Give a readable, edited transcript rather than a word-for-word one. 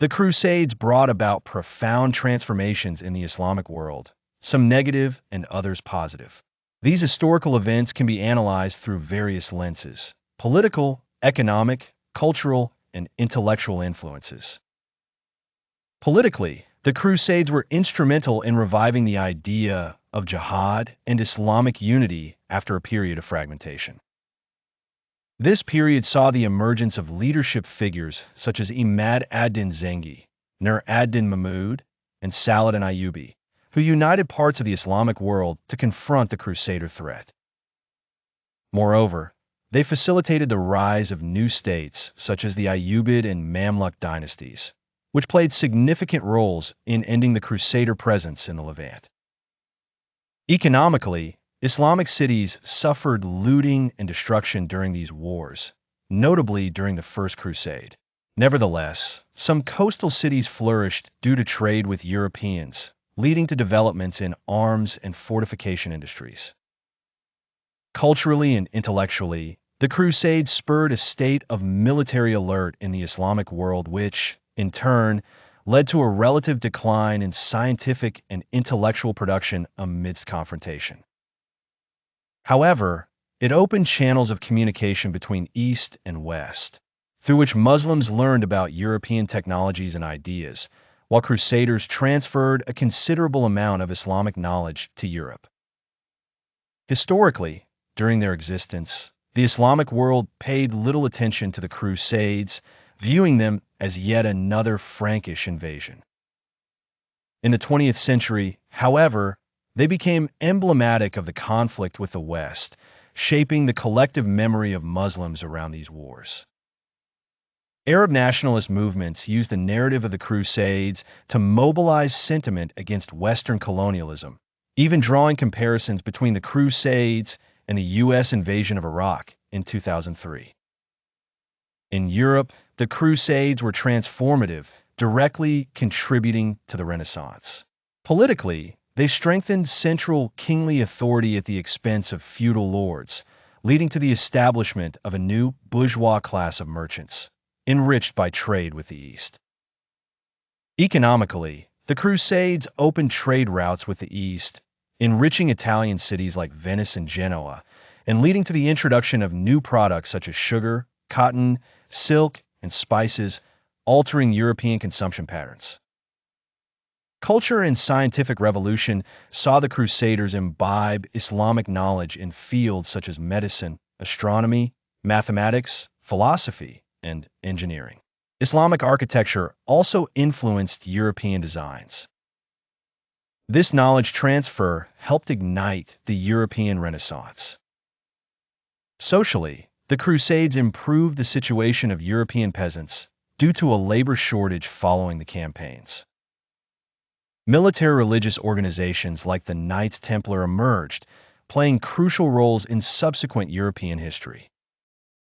The Crusades brought about profound transformations in the Islamic world, some negative and others positive. These historical events can be analyzed through various lenses: political, economic, cultural, and intellectual influences. Politically, the Crusades were instrumental in reviving the idea of jihad and Islamic unity after a period of fragmentation. This period saw the emergence of leadership figures such as Imad ad-Din Zengi, Nur ad-Din Mahmud, and Saladin Ayyubi, who united parts of the Islamic world to confront the Crusader threat. Moreover, they facilitated the rise of new states such as the Ayyubid and Mamluk dynasties, which played significant roles in ending the Crusader presence in the Levant. Economically, Islamic cities suffered looting and destruction during these wars, notably during the First Crusade. Nevertheless, some coastal cities flourished due to trade with Europeans, leading to developments in arms and fortification industries. Culturally and intellectually, the Crusades spurred a state of military alert in the Islamic world which, in turn, led to a relative decline in scientific and intellectual production amidst confrontation. However, it opened channels of communication between East and West, through which Muslims learned about European technologies and ideas, while Crusaders transferred a considerable amount of Islamic knowledge to Europe. Historically, during their existence, the Islamic world paid little attention to the Crusades, viewing them as yet another Frankish invasion. In the 20th century, however, they became emblematic of the conflict with the West, shaping the collective memory of Muslims around these wars. Arab nationalist movements used the narrative of the Crusades to mobilize sentiment against Western colonialism, even drawing comparisons between the Crusades and the U.S. invasion of Iraq in 2003. In Europe, the Crusades were transformative, directly contributing to the Renaissance. Politically, they strengthened central kingly authority at the expense of feudal lords, leading to the establishment of a new bourgeois class of merchants, enriched by trade with the East. Economically, the Crusades opened trade routes with the East, enriching Italian cities like Venice and Genoa, and leading to the introduction of new products such as sugar, cotton, silk, and spices, altering European consumption patterns. Culture and scientific revolution saw the Crusaders imbibe Islamic knowledge in fields such as medicine, astronomy, mathematics, philosophy, and engineering. Islamic architecture also influenced European designs. This knowledge transfer helped ignite the European Renaissance. Socially, the Crusades improved the situation of European peasants due to a labor shortage following the campaigns. Military religious organizations like the Knights Templar emerged, playing crucial roles in subsequent European history.